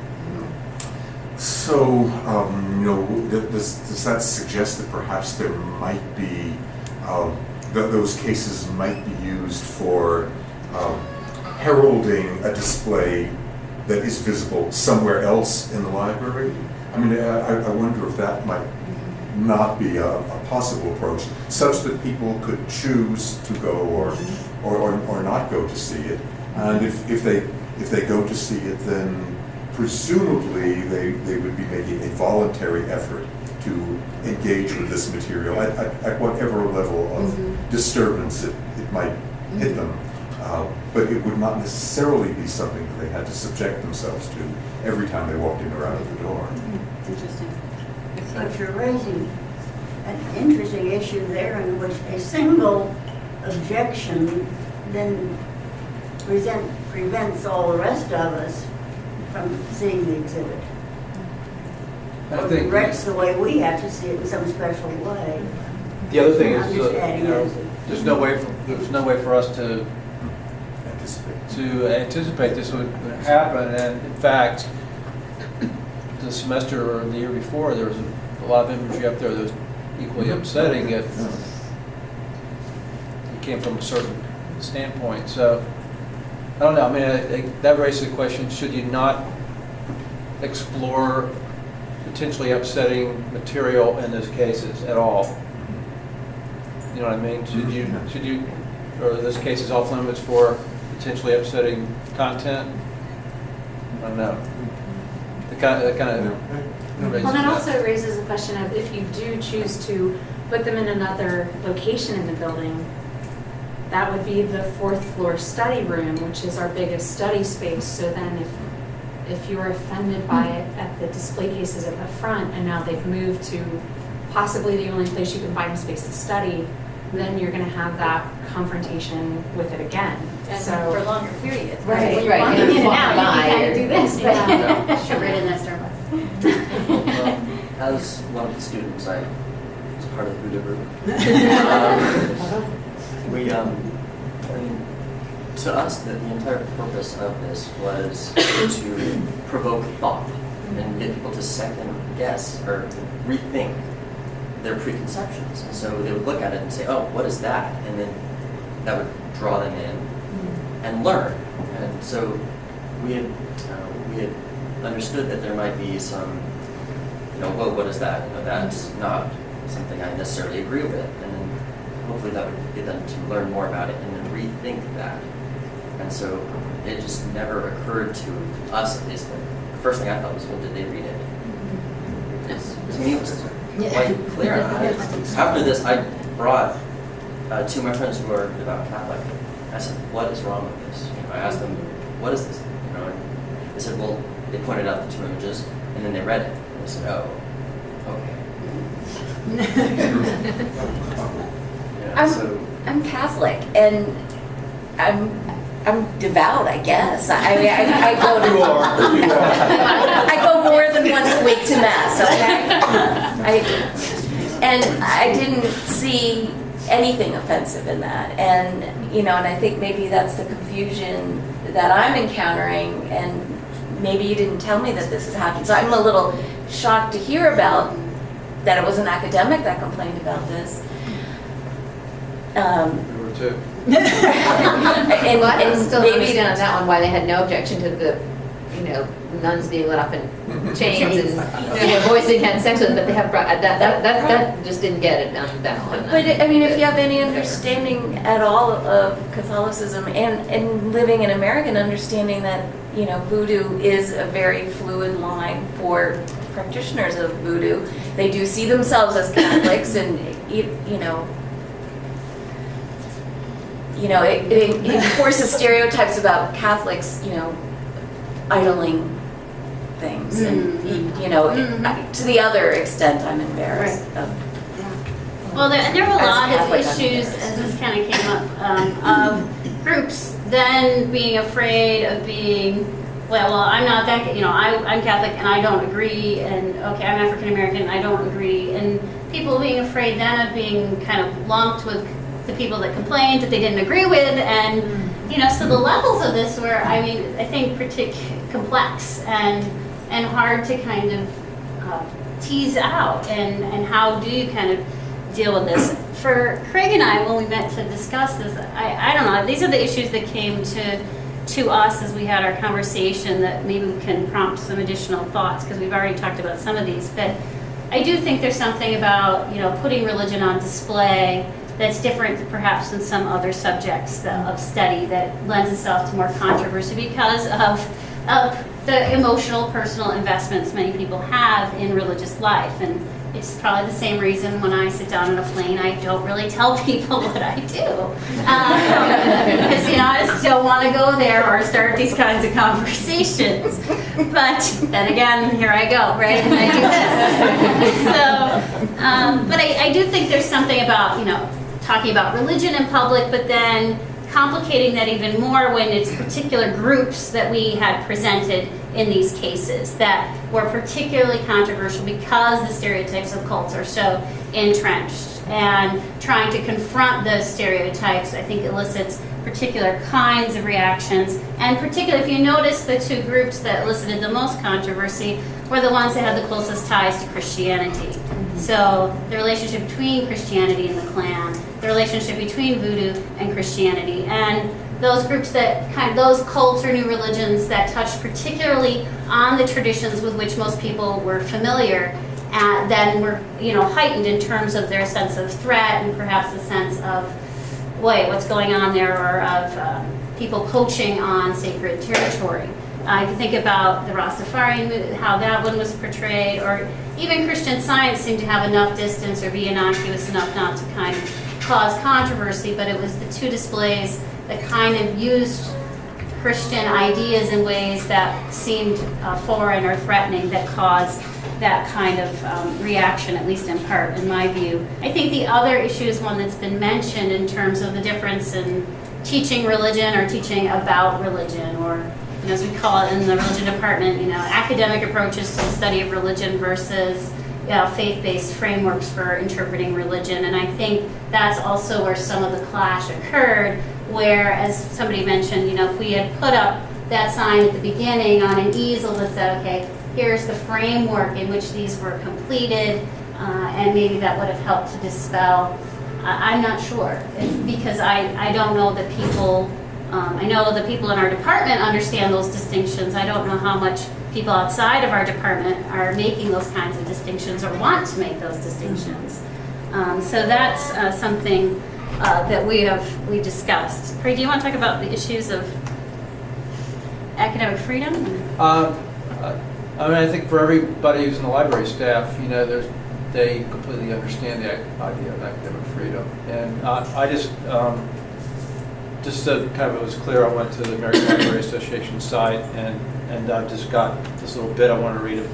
[SPEAKER 12] So, you know, does that suggest that perhaps there might be, those cases might be used for heralding a display that is visible somewhere else in the library? I mean, I wonder if that might not be a possible approach, such that people could choose to go or not go to see it. And if they go to see it, then presumably they would be making a voluntary effort to engage with this material at whatever level of disturbance it might hit them. But it would not necessarily be something that they had to subject themselves to every time they walked in or out of the door.
[SPEAKER 2] Interesting.
[SPEAKER 13] But you're raising an interesting issue there in which a single objection then prevents all the rest of us from seeing the exhibit.
[SPEAKER 3] I
[SPEAKER 13] Or
[SPEAKER 3] think
[SPEAKER 13] directs the way we have to see it in some special way.
[SPEAKER 1] The other thing
[SPEAKER 13] I'm
[SPEAKER 1] is,
[SPEAKER 13] just
[SPEAKER 1] you
[SPEAKER 13] adding
[SPEAKER 1] know,
[SPEAKER 13] as
[SPEAKER 1] there's no way for us to anticipate this would happen. And in fact, the semester or the year before, there was a lot of imagery up there that was equally upsetting if it came from a certain standpoint. So I don't know. I mean, that raises the question: should you not explore potentially upsetting material in those cases at all? You know what I mean? Should you, or are those cases off limits for potentially upsetting content? I don't know. That kind of raises
[SPEAKER 8] Well, that
[SPEAKER 1] that.
[SPEAKER 8] also raises the question of if you do choose to put them in another location in the building, that would be the fourth floor study room, which is our biggest study space. So then if you're offended by it at the display cases at the front and now they've moved to possibly the only place you can find a space to study, then you're going to have that confrontation with it again.
[SPEAKER 7] And
[SPEAKER 8] So
[SPEAKER 7] for longer periods.
[SPEAKER 8] Right.
[SPEAKER 7] When you're
[SPEAKER 11] Right,
[SPEAKER 7] walking
[SPEAKER 11] and
[SPEAKER 7] in and
[SPEAKER 11] walk
[SPEAKER 7] out,
[SPEAKER 11] by
[SPEAKER 7] you can kind
[SPEAKER 11] or-
[SPEAKER 7] of do this, but.
[SPEAKER 8] Yeah.
[SPEAKER 2] Should read in that Starbucks.
[SPEAKER 14] As one of the students, I was part of the Buddha group. I mean, to us, the entire purpose of this was to provoke thought and get people to second guess or rethink their preconceptions. And so they would look at it and say, oh, what is that? And then that would draw them in and learn. And so we had understood that there might be some, well, what is that? That's not something I necessarily agree with. And then hopefully that would get them to learn more about it and then rethink that. And so it just never occurred to us, at least. The first thing I thought was, well, did they read it? To me, it was quite clear. After this, I brought two of my friends who are devout Catholic. I said, what is wrong with this? I asked them, what is this? And they said, well, they pointed out the two images, and then they read it. And I said, oh, okay.
[SPEAKER 7] I'm Catholic, and I'm devout, I guess. I mean, I go to.
[SPEAKER 1] You are.
[SPEAKER 7] I go more than once a week to mass. Okay. And I didn't see anything offensive in that, and and I think maybe that's the confusion that I'm encountering, and maybe you didn't tell me that this has happened. So I'm a little shocked to hear about that it was an academic that complained about this.
[SPEAKER 1] We were too.
[SPEAKER 11] Well, I'm still
[SPEAKER 7] maybe-
[SPEAKER 11] understand on that one why they had no objection to the, nuns being let off in chains and boys being having sex with them, but they have, that just didn't get it done on.
[SPEAKER 7] But I mean, if you have any understanding at all of Catholicism and living in America, and understanding that, you know, voodoo is a very fluid line for practitioners of voodoo. They do see themselves as Catholics, and you know, it forces stereotypes about Catholics, you know, idling things, and you know, to the other extent, I'm embarrassed of.
[SPEAKER 2] Well, there were a
[SPEAKER 7] As a
[SPEAKER 2] lot of
[SPEAKER 7] Catholic, I'm
[SPEAKER 2] issues,
[SPEAKER 7] embarrassed.
[SPEAKER 2] as this kind of came up, of groups then being afraid of being, well, I'm not that, you know, I'm Catholic and I don't agree, and okay, I'm African American and I don't agree, and people being afraid then of being kind of lumped with the people that complained that they didn't agree with, and, you know, so the levels of this were, I mean, I think complex and hard to kind of tease out, and how do you kind of deal with this. For Craig and I, when we met to discuss this, I don't know, these are the issues that came to us as we had our conversation that maybe we can prompt some additional thoughts, because we've already talked about some of these, but I do think there's something about, you know, putting religion on display that's different perhaps than some other subjects of study that lends itself to more controversy because of the emotional, personal investments many people have in religious life. And it's probably the same reason when I sit down on a plane, I don't really tell people what I do. Because, you know, I just don't want to go there or start these kinds of conversations. But then again, here I go, right? And I do this. So, but I do think there's something about, you know, talking about religion in public, but then complicating that even more when it's particular groups that we had presented in these cases that were particularly controversial because the stereotypes of cults are so entrenched. And trying to confront those stereotypes, I think, elicits particular kinds of reactions. And particularly, if you notice, the two groups that elicited the most controversy were the ones that had the closest ties to Christianity. So the relationship between Christianity and the Klan, the relationship between voodoo and Christianity, and those groups that those cults or new religions that touched particularly on the traditions with which most people were familiar, and then were, you know, heightened in terms of their sense of threat and perhaps a sense of, wait, what's going on there, or of people poaching on sacred territory. I can think about the Rastafarian, how that one was portrayed, or even Christian Science seemed to have enough distance or be innocuous enough not to kind of cause controversy, but it was the two displays that kind of used Christian ideas in ways that seemed foreign or threatening that caused that kind of reaction, at least in part, in my view. I think the other issue is one that's been mentioned in terms of the difference in teaching religion or teaching about religion, or, you know, as we call it in the religion department, you know, academic approaches to the study of religion versus, you know, faith-based frameworks for interpreting religion. And I think that's also where some of the clash occurred, where, as somebody mentioned, you know, if we had put up that sign at the beginning on an easel that said, okay, here's the framework in which these were completed, and maybe that would have helped to dispel. I'm not sure, because I don't know that people, I know the people in our department understand those distinctions. I don't know how much people outside of our department are making those kinds of distinctions or want to make those distinctions. So that's something that we discussed. Craig, do you want to talk about the issues of academic freedom?
[SPEAKER 3] I mean, I think for everybody who's in the library staff, you know, they completely understand the idea of academic freedom. And I just so kind of it was clear, I went to the American Library Association site, and I've just got this little bit I want to read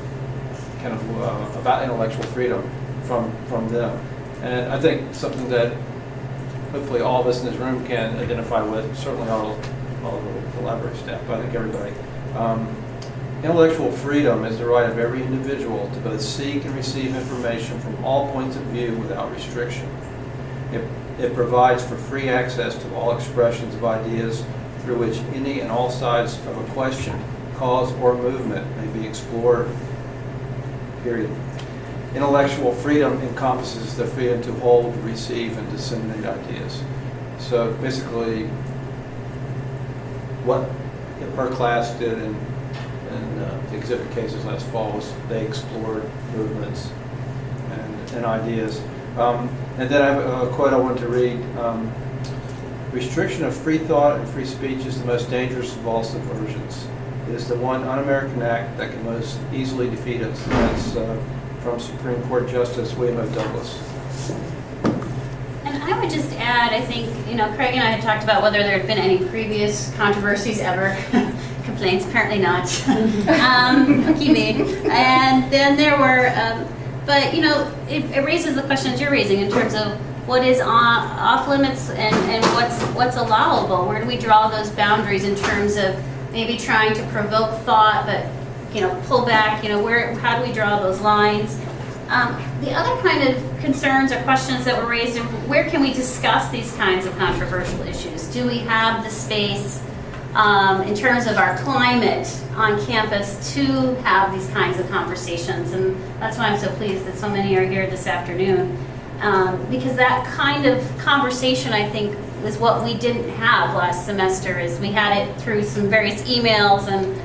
[SPEAKER 3] kind of about intellectual freedom from them. And I think something that hopefully all of us in this room can identify with, certainly all of the library staff, but I think everybody. Intellectual freedom is the right of every individual to both seek and receive information from all points of view without restriction. It provides for free access to all expressions of ideas through which any and all sides of a question, cause, or movement may be explored, period. Intellectual freedom encompasses the freedom to hold, receive, and disseminate ideas. So basically, what her class did in
[SPEAKER 1] the exhibit cases last fall was they explored movements and ideas. And then I have a quote I want to read. Restriction of free thought and free speech is the most dangerous of all subversions. It is the one un-American act that can most easily defeat us. That's from Supreme Court Justice William O. Douglas.
[SPEAKER 2] And I would just add, I think, Craig and I had talked about whether there had been any previous controversies ever. Complaints, apparently not. Lucky me. And then there were, but it raises the questions you're raising in terms of what is off limits and what's allowable. Where do we draw those boundaries in terms of maybe trying to provoke thought, but pull back? How do we draw those lines? The other kind of concerns or questions that were raised, where can we discuss these kinds of controversial issues? Do we have the space in terms of our climate on campus to have these kinds of conversations? And that's why I'm so pleased that so many are here this afternoon. Because that kind of conversation, I think, was what we didn't have last semester. Is we had it through some various emails and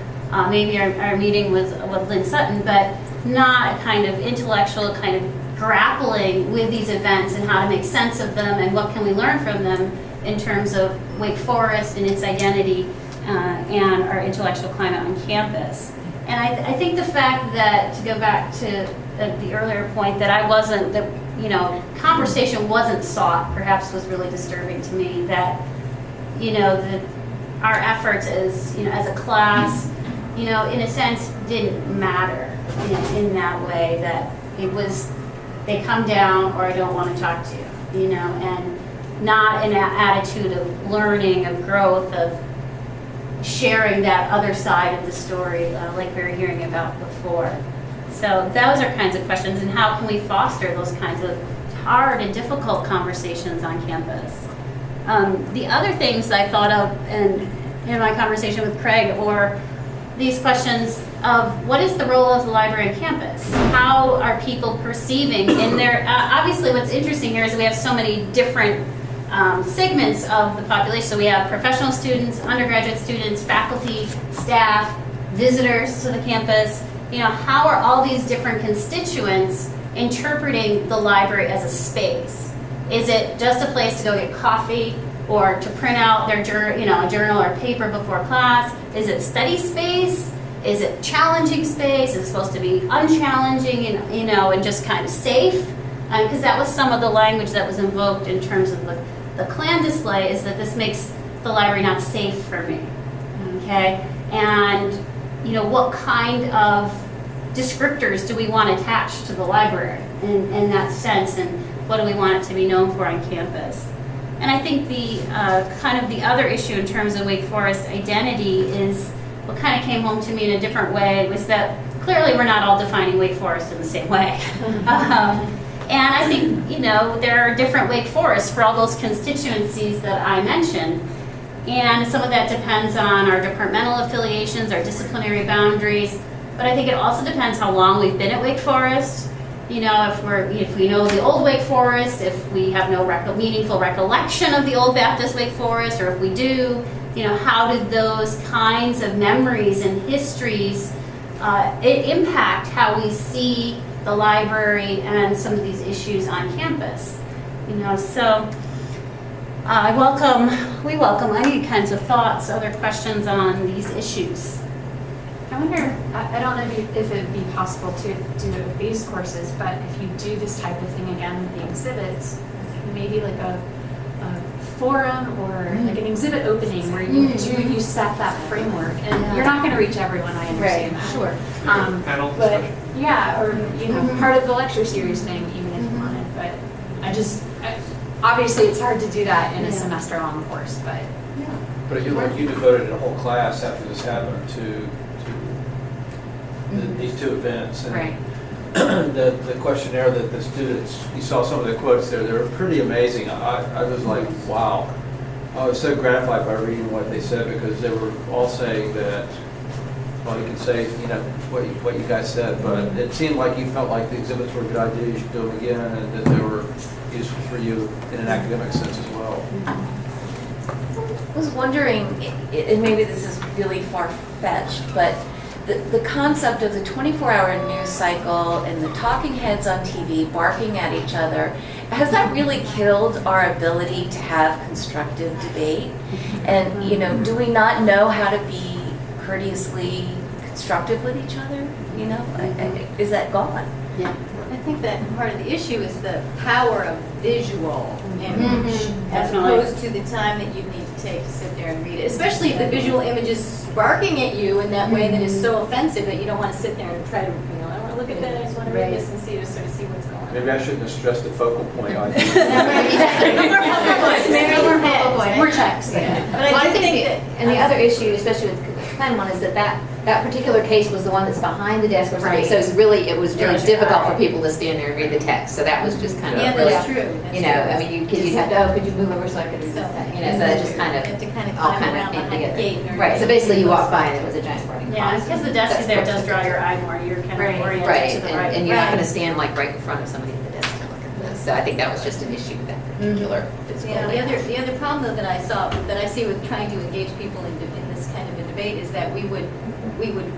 [SPEAKER 2] maybe our meeting with Lynn Sutton, but not a kind of intellectual kind of grappling with these events and how to make sense of them and what can we learn from them in terms of Wake Forest and its identity and our intellectual climate on campus. And I think the fact that, to go back to the earlier point, that conversation wasn't sought, perhaps was really disturbing to me. That, our efforts as a class, in a sense, didn't matter in that way. That it was, they come down or I don't want to talk to you, and not an attitude of learning, of growth, of sharing that other side of the story, like we were hearing about before. So those are kinds of questions, and how can we foster those kinds of hard and difficult conversations on campus? The other things I thought of in my conversation with Craig were these questions of what is the role of the library on campus? How are people perceiving in their, obviously what's interesting here is we have so many different segments of the population. So we have professional students, undergraduate students, faculty, staff, visitors to the campus. How are all these different constituents interpreting the library as a space? Is it just a place to go get coffee or to print out their a journal or paper before class? Is it study space? Is it challenging space? Is it supposed to be unchallenging and just kind of safe? Because that was some of the language that was invoked in terms of the Klan display, is that this makes the library not safe for me. Okay? And what kind of descriptors do we want attached to the library in that sense, and what do we want it to be known for on campus? And I think the kind of the other issue in terms of Wake Forest identity is what kind of came home to me in a different way, was that clearly we're not all defining Wake Forest in the same way. And I think, there are different Wake Forests for all those constituencies that I mentioned. And some of that depends on our departmental affiliations, our disciplinary boundaries. But I think it also depends how long we've been at Wake Forest. If we know the old Wake Forest, if we have no meaningful recollection of the old Baptist Wake Forest, or if we do, how did those kinds of memories and histories impact how we see the library and some of these issues on campus? So we welcome any kinds of thoughts, other questions on these issues.
[SPEAKER 15] I wonder, I don't know if it would be possible to do it with these courses, but if you do this type of thing again with the exhibits, maybe like a forum or like an exhibit opening where you set that framework, and you're not going to reach everyone, I understand that.
[SPEAKER 2] Sure.
[SPEAKER 4] Panel
[SPEAKER 15] But
[SPEAKER 4] discussion.
[SPEAKER 15] yeah, or part of the lecture series thing, even if you wanted. But obviously it's hard to do that in a semester long course, but.
[SPEAKER 1] But you devoted a whole class after this happened to these two events. And
[SPEAKER 15] right.
[SPEAKER 1] the questionnaire that the students, you saw some of the quotes there, they were pretty amazing. I was like, wow. I was so gratified by reading what they said, because they were all saying that, well, you can say, what you guys said, but it seemed like you felt like the exhibits were a good idea, you should do them again, and that they were useful for you in an academic sense as well.
[SPEAKER 7] I was wondering, and maybe this is really far-fetched, but the concept of the 24-hour news cycle and the talking heads on TV barking at each other, has that really killed our ability to have constructive debate? And, you know, do we not know how to be courteously constructive with each other? You know, is that gone?
[SPEAKER 11] Yeah. I think that part of the issue is the power of visual image, as
[SPEAKER 2] Definitely.
[SPEAKER 11] opposed to the time that you need to take to sit there and read it. Especially if the visual image is sparking at you in that way that is so offensive that you don't want to sit there and try to, you know, I want to look at that, I just want to read this and see, just sort of see what's going on.
[SPEAKER 3] Maybe I shouldn't have stressed the focal point on it.
[SPEAKER 11] More text. But I do think that, and the other issue, especially with the Penn one, is that particular case was the one that's behind the desk or something.
[SPEAKER 2] Right.
[SPEAKER 11] So it was really difficult for people to stand there and read the text. So that was just kind of
[SPEAKER 15] Yeah,
[SPEAKER 11] really,
[SPEAKER 15] that's true. That's
[SPEAKER 11] you know,
[SPEAKER 15] true.
[SPEAKER 11] I mean, you'd have to, could you move over so I could read that? You know, so that just kind of
[SPEAKER 15] You have to kind of
[SPEAKER 11] all
[SPEAKER 15] climb
[SPEAKER 11] kind
[SPEAKER 15] around
[SPEAKER 11] of came
[SPEAKER 15] behind the gate.
[SPEAKER 11] together.
[SPEAKER 15] in order
[SPEAKER 11] Right.
[SPEAKER 15] to
[SPEAKER 11] So
[SPEAKER 15] see
[SPEAKER 11] basically, you
[SPEAKER 15] what's
[SPEAKER 11] walk by
[SPEAKER 15] going
[SPEAKER 11] and it was a giant burning
[SPEAKER 2] Yeah,
[SPEAKER 11] cross.
[SPEAKER 2] because the desk is there does draw your eye more. You're kind of oriented
[SPEAKER 11] Right,
[SPEAKER 2] to the right.
[SPEAKER 11] and you're not
[SPEAKER 15] Right.
[SPEAKER 11] going to stand like right in front of somebody at the desk to look at this. So I think that was just an issue with that particular physical
[SPEAKER 15] Yeah,
[SPEAKER 11] layout.
[SPEAKER 15] the other problem though that I see with trying to engage people in this kind of a debate is that we would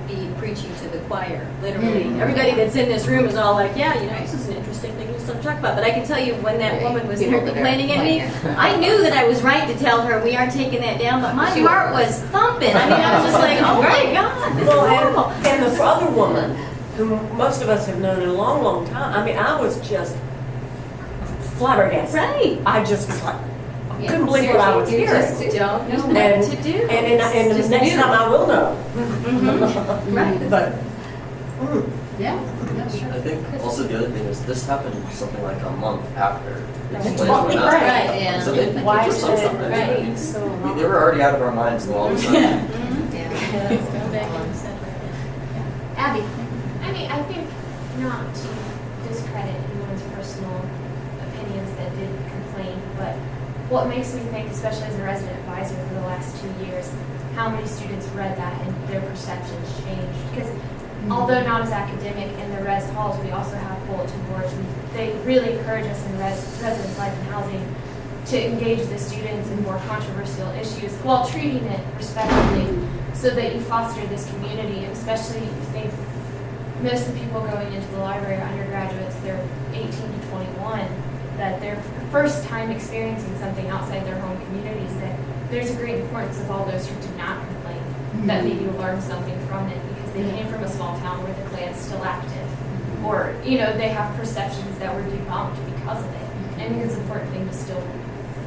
[SPEAKER 15] be preaching to the choir, literally. Everybody that's in this room is all like, yeah, you know, this is an interesting thing to talk about. But I can tell you when that woman was
[SPEAKER 11] People
[SPEAKER 15] here
[SPEAKER 11] that are
[SPEAKER 15] complaining at me,
[SPEAKER 11] complaining.
[SPEAKER 15] I knew that I was right to tell her we are taking that down, but my heart was thumping. I mean, I was just like, oh my God, this is horrible.
[SPEAKER 9] And the other woman, who most of us have known in a long, long time, I mean, I was just flabbergasted.
[SPEAKER 15] Right.
[SPEAKER 9] I just was like,
[SPEAKER 11] Yeah,
[SPEAKER 9] couldn't believe what I was
[SPEAKER 11] seriously, you
[SPEAKER 9] hearing.
[SPEAKER 11] just don't know
[SPEAKER 15] What
[SPEAKER 9] And-
[SPEAKER 15] to do.
[SPEAKER 9] And the
[SPEAKER 15] Just
[SPEAKER 9] next
[SPEAKER 15] do.
[SPEAKER 9] time I will know.
[SPEAKER 15] Right.
[SPEAKER 9] But,
[SPEAKER 2] Yeah.
[SPEAKER 14] I think also the other thing is this happened something like a month after the
[SPEAKER 9] Right.
[SPEAKER 14] displays went up.
[SPEAKER 15] Right,
[SPEAKER 11] yeah.
[SPEAKER 14] So they
[SPEAKER 9] Why
[SPEAKER 14] kicked us on
[SPEAKER 9] should it
[SPEAKER 14] something.
[SPEAKER 15] right,
[SPEAKER 14] I mean,
[SPEAKER 15] so
[SPEAKER 14] they were already out of our minds and all of a sudden.
[SPEAKER 2] Abby.
[SPEAKER 8] I mean, I think not to discredit anyone's personal opinions that did complain, but what makes me think, especially as a resident advisor for the last 2 years, how many students read that and their perceptions changed. Because although not as academic in the res halls, we also have bulletin boards, and they really encourage us in residence life and housing to engage the students in more controversial issues while treating it respectfully so that you foster this community, and especially if you think most of the people going into the library are undergraduates, they're 18 to 21, that their first time experiencing something outside their home communities, that there's a great importance of all those who did not complain, that maybe learned something from it because they came from a small town where the Klan's still active, or, you know, they have perceptions that were debunked because of it. I think it's an important thing to still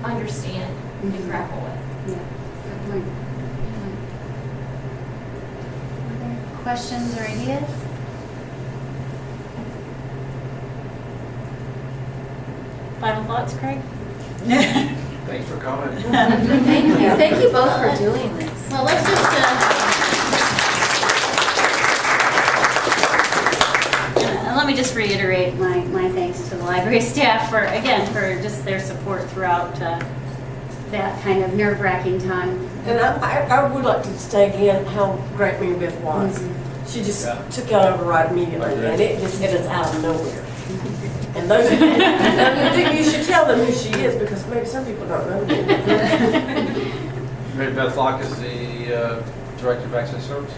[SPEAKER 8] understand and grapple with.
[SPEAKER 2] Yeah, good point. Other questions or ideas? Final thoughts, Craig?
[SPEAKER 3] Thanks for coming.
[SPEAKER 7] Thank you both for doing this.
[SPEAKER 2] Well, let's just, let me just reiterate my thanks to the library staff for, again, for just their support throughout that kind of nerve-wracking time.
[SPEAKER 9] and I would like to say again how great Mary Beth was. She just took it over right immediately, and it just hit us out of nowhere. And those, and you should tell them who she is, because maybe some people don't know.
[SPEAKER 3] Mary Beth Locke is the Director of Access Services.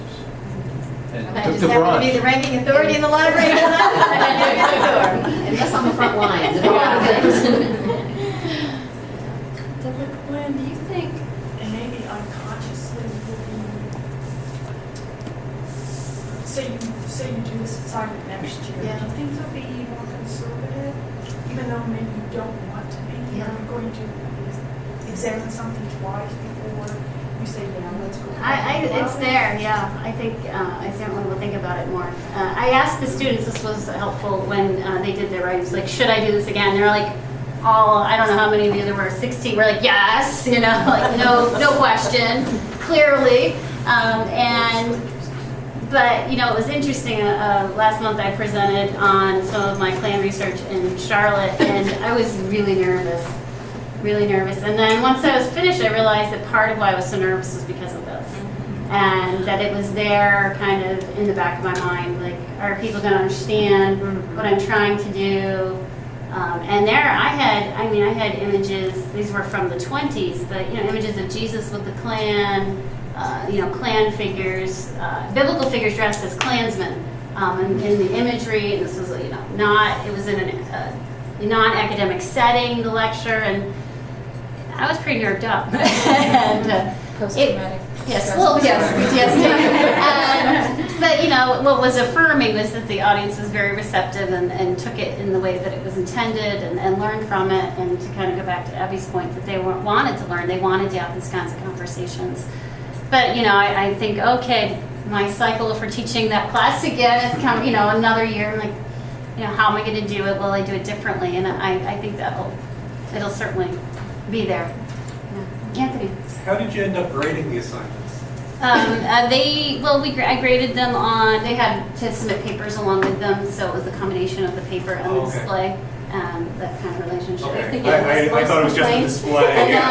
[SPEAKER 3] And
[SPEAKER 11] I
[SPEAKER 3] took
[SPEAKER 11] just
[SPEAKER 3] the
[SPEAKER 11] happen to be
[SPEAKER 3] brunt.
[SPEAKER 11] the ranking authority in the library. And just on the front lines of a lot of things.
[SPEAKER 6] Lynn, do you think, and maybe unconsciously, say you do this assignment next year, do you think you'll be more conservative, even though maybe you don't want to be? Are you going to examine something twice before you say, yeah, let's go?
[SPEAKER 2] It's there, yeah. I think I certainly will think about it more. I asked the students, this was helpful when they did their writings, like, should I do this again? They're like, I don't know how many of you there were, 16, we're like, yes, you know, like, no question, clearly. But, you know, it was interesting, last month I presented on some of my Klan research in Charlotte, and I was really nervous. And then once I was finished, I realized that part of why I was so nervous was because of this. And that it was there kind of in the back of my mind, like, are people going to understand what I'm trying to do? And there I had images, these were from the 20s, but, you know, images of Jesus with the Klan, Klan figures, biblical figures dressed as Klansmen, and in the imagery, and this was, it was in a non-academic setting, the lecture, and I was pretty nerved up. And,
[SPEAKER 7] Post-traumatic.
[SPEAKER 2] Yes, well, yes, but what was affirming was that the audience was very receptive and took it in the way that it was intended and learned from it. And to kind of go back to Abby's point, that they wanted to learn, they wanted to have these kinds of conversations. But I think, okay, my cycle for teaching that class again is come, another year. I'm like, how am I going to do it? Will I do it differently? And I think it'll certainly be there. Yeah. Anthony.
[SPEAKER 4] How did you end up grading the assignments?
[SPEAKER 2] I graded them on, they had to submit papers along with them, so it was a combination of the paper and the display, that kind of relationship.
[SPEAKER 4] Okay. I thought it was just a display.
[SPEAKER 2] No,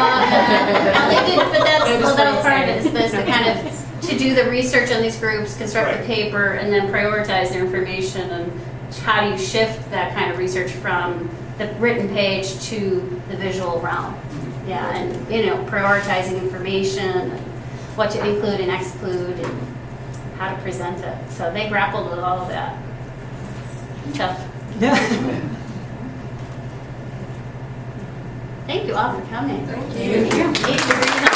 [SPEAKER 2] they did, but that was part of it, is this, kind of, to do the research on these groups, construct the paper, and then prioritize their information, and how do you shift that kind of research from the written page to the visual realm. Yeah, and prioritizing information, and what to include and exclude, and how to present it. So they grappled with all of that. Tough. Thank you all for coming.
[SPEAKER 7] Thank you.
[SPEAKER 2] 8 degrees